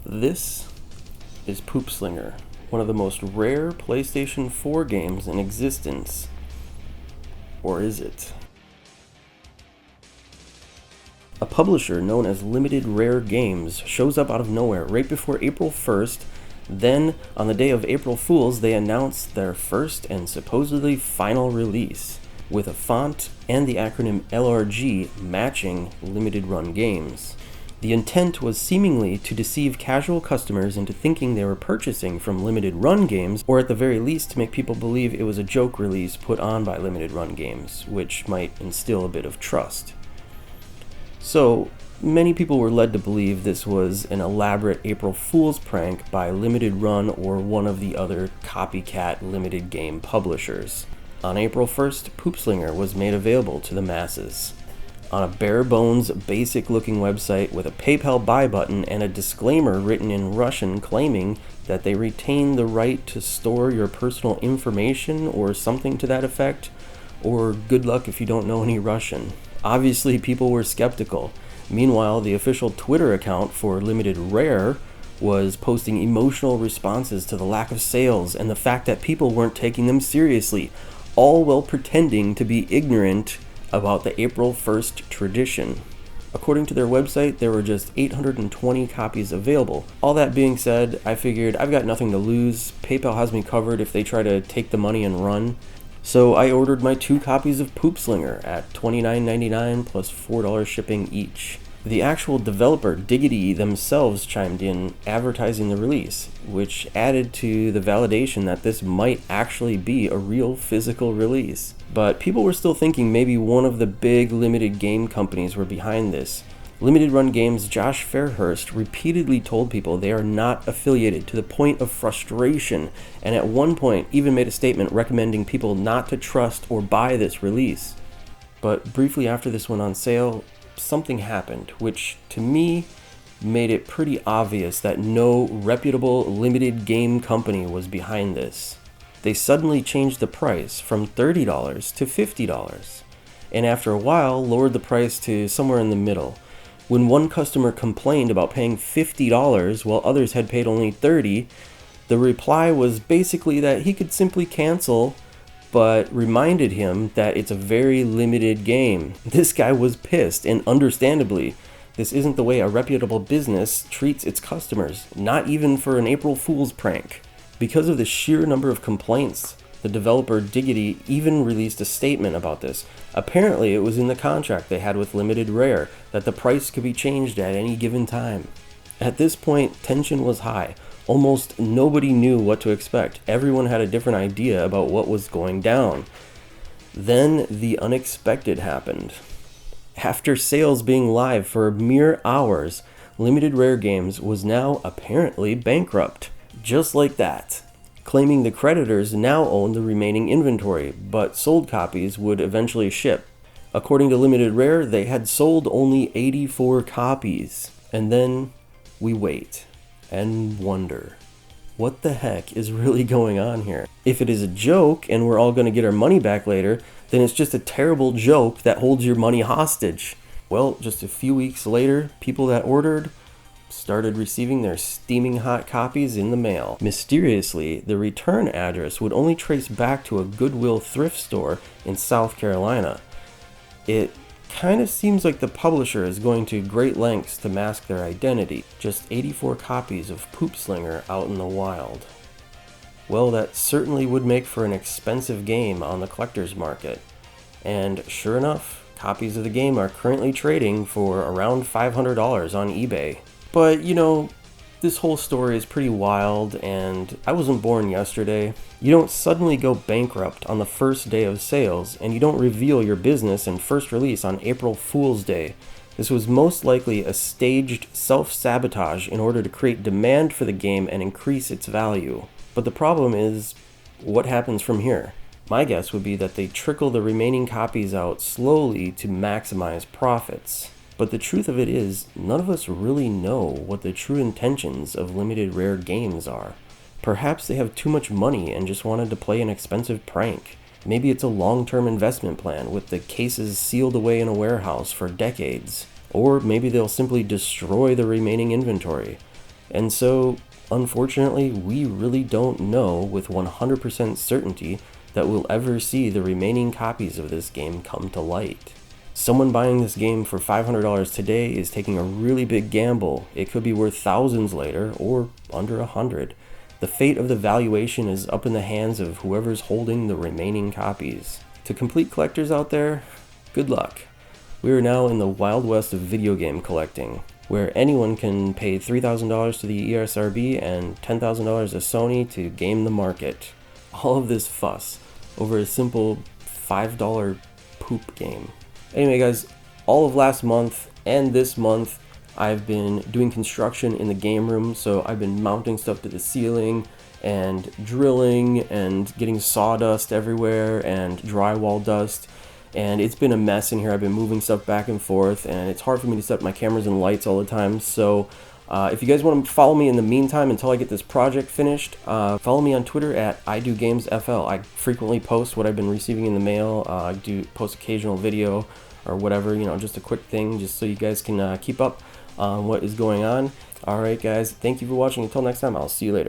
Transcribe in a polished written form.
This is Poop Slinger, one of the most rare PlayStation 4 games in existence. Or is it? A publisher known as Limited Rare Games shows up out of nowhere right before April 1st. Then, on the day of April Fools, they announce their first and supposedly final release, with a font and the acronym LRG matching limited run games. The intent was seemingly to deceive casual customers into thinking they were purchasing from limited run games, or at the very least to make people believe it was a joke release put on by limited run games, which might instill a bit of trust. So, many people were led to believe this was an elaborate April Fool's prank by Limited Run or one of the other copycat limited game publishers. On April 1st, Poop Slinger was made available to the masses. On a bare-bones, basic-looking website with a PayPal buy button and a disclaimer written in Russian claiming that they retain the right to store your personal information or something to that effect, or good luck if you don't know any Russian. Obviously, people were skeptical. Meanwhile, the official Twitter account for Limited Rare was posting emotional responses to the lack of sales and the fact that people weren't taking them seriously, all while pretending to be ignorant about the April 1st tradition. According to their website, there were just 820 copies available. All that being said, I figured I've got nothing to lose. PayPal has me covered if they try to take the money and run. So I ordered my 2 copies of Poop Slinger at $29.99 plus $4 shipping each. The actual developer, Diggity, themselves chimed in advertising the release, which added to the validation that this might actually be a real physical release. But people were still thinking maybe one of the big limited game companies were behind this. Limited Run Games' Josh Fairhurst repeatedly told people they are not affiliated, to the point of frustration, and at one point even made a statement recommending people not to trust or buy this release. But briefly after this went on sale, something happened, which to me made it pretty obvious that no reputable limited game company was behind this. They suddenly changed the price from $30 to $50, and after a while lowered the price to somewhere in the middle. When one customer complained about paying $50 while others had paid only $30, the reply was basically that he could simply cancel, but reminded him that it's a very limited game. This guy was pissed, and understandably. This isn't the way a reputable business treats its customers, not even for an April Fool's prank. Because of the sheer number of complaints, the developer Diggity even released a statement about this. Apparently, it was in the contract they had with Limited Rare that the price could be changed at any given time. At this point, tension was high. Almost nobody knew what to expect. Everyone had a different idea about what was going down. Then the unexpected happened. After sales being live for mere hours, Limited Rare Games was now apparently bankrupt. Just like that. Claiming the creditors now owned the remaining inventory, but sold copies would eventually ship. According to Limited Rare, they had sold only 84 copies. And then we wait and wonder, what the heck is really going on here? If it is a joke and we're all going to get our money back later, then it's just a terrible joke that holds your money hostage. Well, just a few weeks later, people that ordered started receiving their steaming hot copies in the mail. Mysteriously, the return address would only trace back to a Goodwill thrift store in South Carolina. It kind of seems like the publisher is going to great lengths to mask their identity. Just 84 copies of Poop Slinger out in the wild. Well, that certainly would make for an expensive game on the collector's market. And sure enough, copies of the game are currently trading for around $500 on eBay. But, you know, this whole story is pretty wild, and I wasn't born yesterday. You don't suddenly go bankrupt on the first day of sales, and you don't reveal your business and first release on April Fool's Day. This was most likely a staged self-sabotage in order to create demand for the game and increase its value. But the problem is, what happens from here? My guess would be that they trickle the remaining copies out slowly to maximize profits. But the truth of it is, none of us really know what the true intentions of Limited Rare Games are. Perhaps they have too much money and just wanted to play an expensive prank. Maybe it's a long-term investment plan with the cases sealed away in a warehouse for decades. Or maybe they'll simply destroy the remaining inventory. And so, unfortunately, we really don't know with 100% certainty that we'll ever see the remaining copies of this game come to light. Someone buying this game for $500 today is taking a really big gamble. It could be worth thousands later, or under 100. The fate of the valuation is up in the hands of whoever's holding the remaining copies. To complete collectors out there, good luck. We are now in the wild west of video game collecting, where anyone can pay $3,000 to the ESRB and $10,000 to Sony to game the market. All of this fuss over a simple $5 poop game. Anyway guys, all of last month and this month I've been doing construction in the game room, so I've been mounting stuff to the ceiling and drilling and getting sawdust everywhere and drywall dust, and it's been a mess in here. I've been moving stuff back and forth, and it's hard for me to set up my cameras and lights all the time. So if you guys want to follow me in the meantime until I get this project finished, follow me on Twitter at IDoGamesFL. I frequently post what I've been receiving in the mail. I do post occasional video or whatever, you know, just a quick thing, just so you guys can keep up on what is going on. Alright guys, thank you for watching. Until next time, I'll see you later.